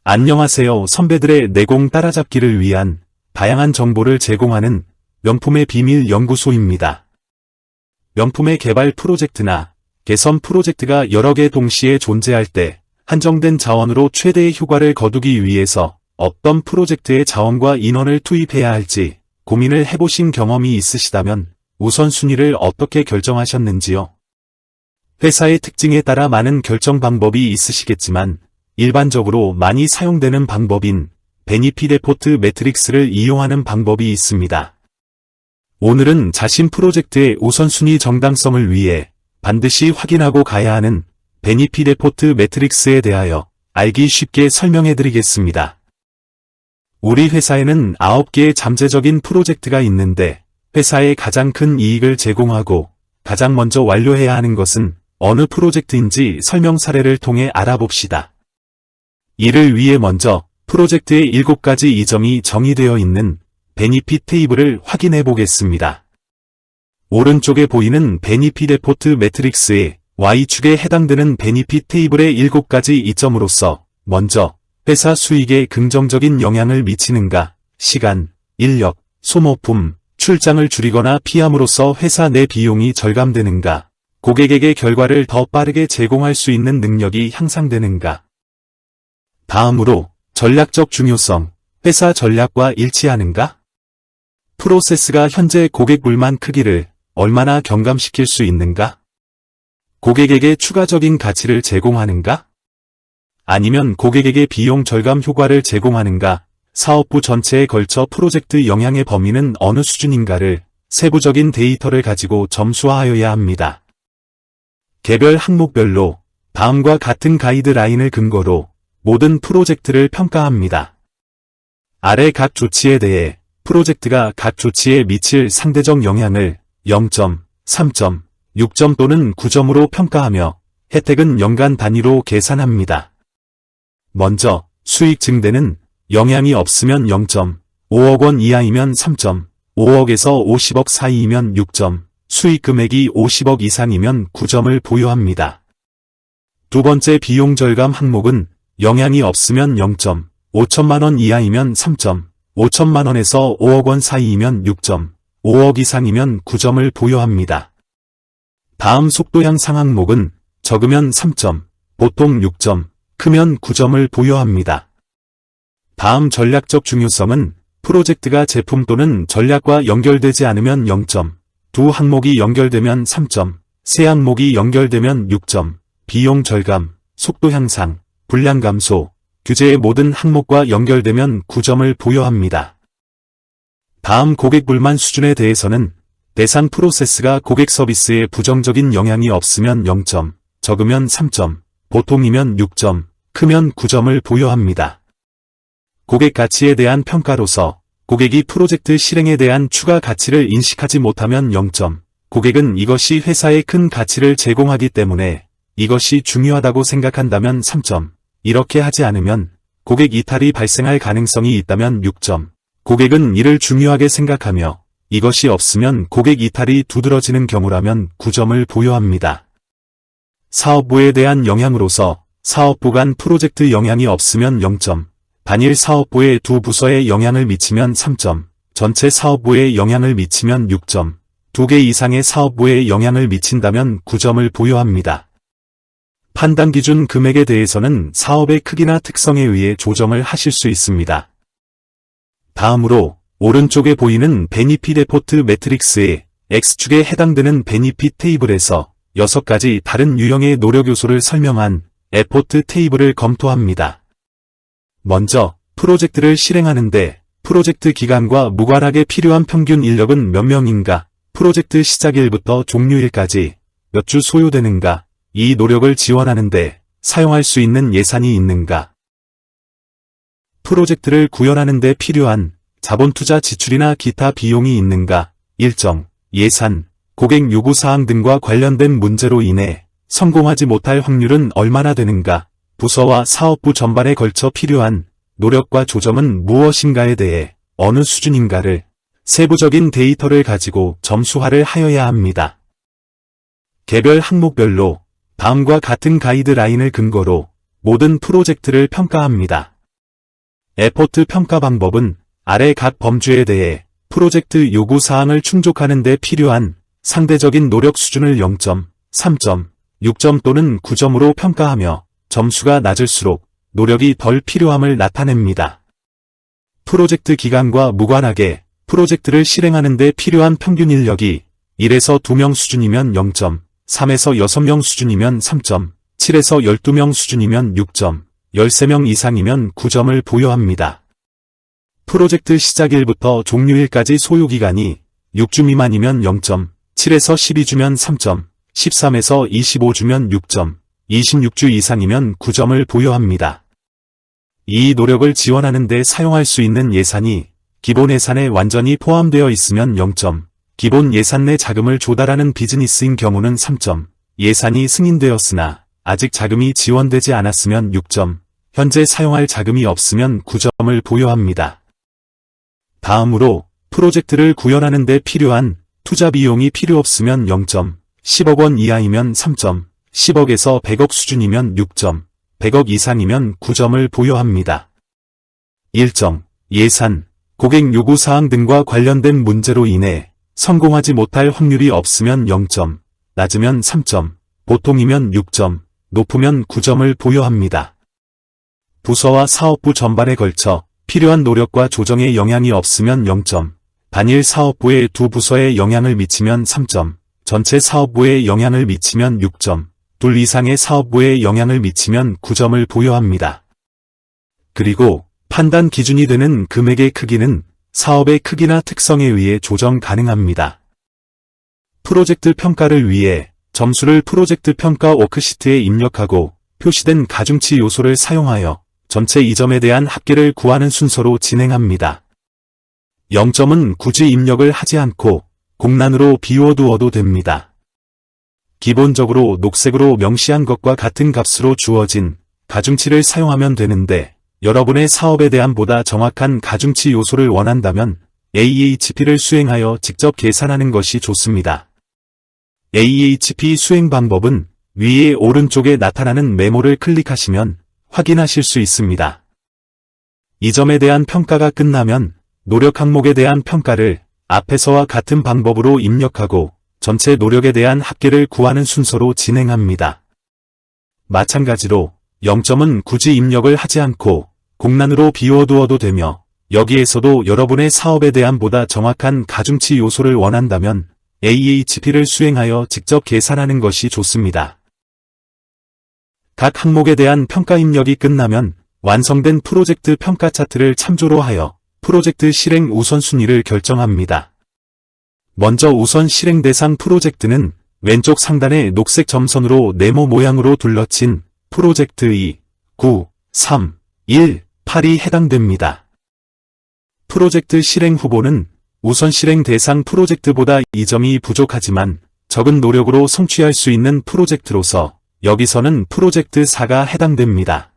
안녕하세요. 선배들의 내공 따라잡기를 위한 다양한 정보를 제공하는 명품의 비밀 연구소입니다. 명품의 개발 프로젝트나 개선 프로젝트가 여러 개 동시에 존재할 때 한정된 자원으로 최대의 효과를 거두기 위해서 어떤 프로젝트의 자원과 인원을 투입해야 할지 고민을 해보신 경험이 있으시다면 우선순위를 어떻게 결정하셨는지요? 회사의 특징에 따라 많은 결정 방법이 있으시겠지만 일반적으로 많이 사용되는 방법인 베니핏 에포트 매트릭스를 이용하는 방법이 있습니다. 오늘은 자신 프로젝트의 우선순위 정당성을 위해 반드시 확인하고 가야 하는 베니핏 에포트 매트릭스에 대하여 알기 쉽게 설명해 드리겠습니다. 우리 회사에는 9개의 잠재적인 프로젝트가 있는데 회사에 가장 큰 이익을 제공하고 가장 먼저 완료해야 하는 것은 어느 프로젝트인지 설명 사례를 통해 알아봅시다. 이를 위해 먼저 프로젝트의 7가지 이점이 정의되어 있는 베니핏 테이블을 확인해 보겠습니다. 오른쪽에 보이는 베니핏 에포트 매트릭스의 Y축에 해당되는 베니핏 테이블의 7가지 이점으로서 먼저 회사 수익에 긍정적인 영향을 미치는가, 시간, 인력, 소모품, 출장을 줄이거나 피함으로써 회사 내 비용이 절감되는가, 고객에게 결과를 더 빠르게 제공할 수 있는 능력이 향상되는가. 다음으로 전략적 중요성, 회사 전략과 일치하는가? 프로세스가 현재 고객 불만 크기를 얼마나 경감시킬 수 있는가? 고객에게 추가적인 가치를 제공하는가? 아니면 고객에게 비용 절감 효과를 제공하는가? 사업부 전체에 걸쳐 프로젝트 영향의 범위는 어느 수준인가를 세부적인 데이터를 가지고 점수화하여야 합니다. 개별 항목별로 다음과 같은 가이드라인을 근거로 모든 프로젝트를 평가합니다. 아래 각 조치에 대해 프로젝트가 각 조치에 미칠 상대적 영향을 0점, 3점, 6점 또는 9점으로 평가하며 혜택은 연간 단위로 계산합니다. 먼저 수익 증대는 영향이 없으면 0점, 5억 원 이하이면 3점, 5억에서 50억 사이이면 6점, 수익 금액이 50억 이상이면 9점을 부여합니다. 두 번째 비용 절감 항목은 영향이 없으면 0점, 5천만 원 이하이면 3점, 5천만 원에서 5억 원 사이이면 6점, 5억 이상이면 9점을 부여합니다. 다음 속도 향상 항목은 적으면 3점, 보통 6점, 크면 9점을 부여합니다. 다음 전략적 중요성은 프로젝트가 제품 또는 전략과 연결되지 않으면 0점, 두 항목이 연결되면 3점, 세 항목이 연결되면 6점, 비용 절감, 속도 향상, 분량 감소, 규제의 모든 항목과 연결되면 9점을 부여합니다. 다음 고객 불만 수준에 대해서는 대상 프로세스가 고객 서비스에 부정적인 영향이 없으면 0점, 적으면 3점, 보통이면 6점, 크면 9점을 부여합니다. 고객 가치에 대한 평가로서 고객이 프로젝트 실행에 대한 추가 가치를 인식하지 못하면 0점, 고객은 이것이 회사에 큰 가치를 제공하기 때문에 이것이 중요하다고 생각한다면 3점, 이렇게 하지 않으면 고객 이탈이 발생할 가능성이 있다면 6점, 고객은 이를 중요하게 생각하며 이것이 없으면 고객 이탈이 두드러지는 경우라면 9점을 부여합니다. 사업부에 대한 영향으로서 사업부 간 프로젝트 영향이 없으면 0점, 단일 사업부의 두 부서에 영향을 미치면 3점, 전체 사업부에 영향을 미치면 6점, 2개 이상의 사업부에 영향을 미친다면 9점을 부여합니다. 판단 기준 금액에 대해서는 사업의 크기나 특성에 의해 조정을 하실 수 있습니다. 다음으로 오른쪽에 보이는 베니핏 에포트 매트릭스의 X축에 해당되는 베니핏 테이블에서 6가지 다른 유형의 노력 요소를 설명한 에포트 테이블을 검토합니다. 먼저 프로젝트를 실행하는데 프로젝트 기간과 무관하게 필요한 평균 인력은 몇 명인가, 프로젝트 시작일부터 종료일까지 몇 주 소요되는가, 이 노력을 지원하는데 사용할 수 있는 예산이 있는가, 프로젝트를 구현하는 데 필요한 자본 투자 지출이나 기타 비용이 있는가, 일정, 예산, 고객 요구사항 등과 관련된 문제로 인해 성공하지 못할 확률은 얼마나 되는가, 부서와 사업부 전반에 걸쳐 필요한 노력과 조정은 무엇인가에 대해 어느 수준인가를 세부적인 데이터를 가지고 점수화를 하여야 합니다. 개별 항목별로 다음과 같은 가이드라인을 근거로 모든 프로젝트를 평가합니다. 에포트 평가 방법은 아래 각 범주에 대해 프로젝트 요구사항을 충족하는 데 필요한 상대적인 노력 수준을 0점, 3점, 6점 또는 9점으로 평가하며 점수가 낮을수록 노력이 덜 필요함을 나타냅니다. 프로젝트 기간과 무관하게 프로젝트를 실행하는 데 필요한 평균 인력이 1에서 2명 수준이면 0점, 3에서 6명 수준이면 3점, 7에서 12명 수준이면 6점, 13명 이상이면 9점을 부여합니다. 프로젝트 시작일부터 종료일까지 소요기간이 6주 미만이면 0점, 7에서 12주면 3점, 13에서 25주면 6점, 26주 이상이면 9점을 부여합니다. 이 노력을 지원하는 데 사용할 수 있는 예산이 기본 예산에 완전히 포함되어 있으면 0점, 기본 예산 내 자금을 조달하는 비즈니스인 경우는 3점, 예산이 승인되었으나 아직 자금이 지원되지 않았으면 6점, 현재 사용할 자금이 없으면 9점을 부여합니다. 다음으로 프로젝트를 구현하는 데 필요한 투자 비용이 필요 없으면 0점, 10억 원 이하이면 3점, 10억에서 100억 수준이면 6점, 100억 이상이면 9점을 부여합니다. 일정, 예산, 고객 요구사항 등과 관련된 문제로 인해 성공하지 못할 확률이 없으면 0점, 낮으면 3점, 보통이면 6점, 높으면 9점을 부여합니다. 부서와 사업부 전반에 걸쳐 필요한 노력과 조정에 영향이 없으면 0점, 단일 사업부의 두 부서에 영향을 미치면 3점, 전체 사업부에 영향을 미치면 6점, 둘 이상의 사업부에 영향을 미치면 9점을 부여합니다. 그리고 판단 기준이 되는 금액의 크기는 사업의 크기나 특성에 의해 조정 가능합니다. 프로젝트 평가를 위해 점수를 프로젝트 평가 워크시트에 입력하고 표시된 가중치 요소를 사용하여 전체 2점에 대한 합계를 구하는 순서로 진행합니다. 0점은 굳이 입력을 하지 않고 공란으로 비워두어도 됩니다. 기본적으로 녹색으로 명시한 것과 같은 값으로 주어진 가중치를 사용하면 되는데 여러분의 사업에 대한 보다 정확한 가중치 요소를 원한다면 AHP를 수행하여 직접 계산하는 것이 좋습니다. AHP 수행 방법은 위에 오른쪽에 나타나는 메모를 클릭하시면 확인하실 수 있습니다. 이 점에 대한 평가가 끝나면 노력 항목에 대한 평가를 앞에서와 같은 방법으로 입력하고 전체 노력에 대한 합계를 구하는 순서로 진행합니다. 마찬가지로 0점은 굳이 입력을 하지 않고 공란으로 비워두어도 되며 여기에서도 여러분의 사업에 대한 보다 정확한 가중치 요소를 원한다면 AHP를 수행하여 직접 계산하는 것이 좋습니다. 각 항목에 대한 평가 입력이 끝나면 완성된 프로젝트 평가 차트를 참조로 하여 프로젝트 실행 우선순위를 결정합니다. 먼저 우선 실행 대상 프로젝트는 왼쪽 상단의 녹색 점선으로 네모 모양으로 둘러친 프로젝트 2, 9, 3, 1, 8이 해당됩니다. 프로젝트 실행 후보는 우선 실행 대상 프로젝트보다 2점이 부족하지만 적은 노력으로 성취할 수 있는 프로젝트로서 여기서는 프로젝트 4가 해당됩니다.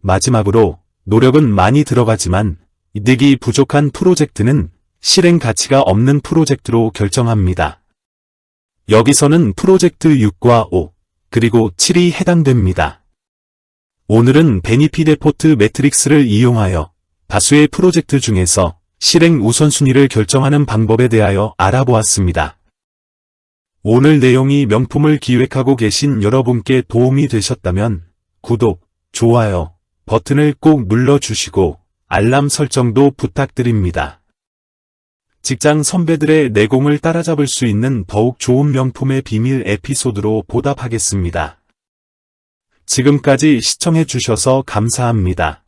마지막으로 노력은 많이 들어가지만 이득이 부족한 프로젝트는 실행 가치가 없는 프로젝트로 결정합니다. 여기서는 프로젝트 6과 5, 그리고 7이 해당됩니다. 오늘은 베니핏 에포트 매트릭스를 이용하여 다수의 프로젝트 중에서 실행 우선순위를 결정하는 방법에 대하여 알아보았습니다. 오늘 내용이 명품을 기획하고 계신 여러분께 도움이 되셨다면 구독, 좋아요 버튼을 꼭 눌러주시고 알람 설정도 부탁드립니다. 직장 선배들의 내공을 따라잡을 수 있는 더욱 좋은 명품의 비밀 에피소드로 보답하겠습니다. 지금까지 시청해 주셔서 감사합니다.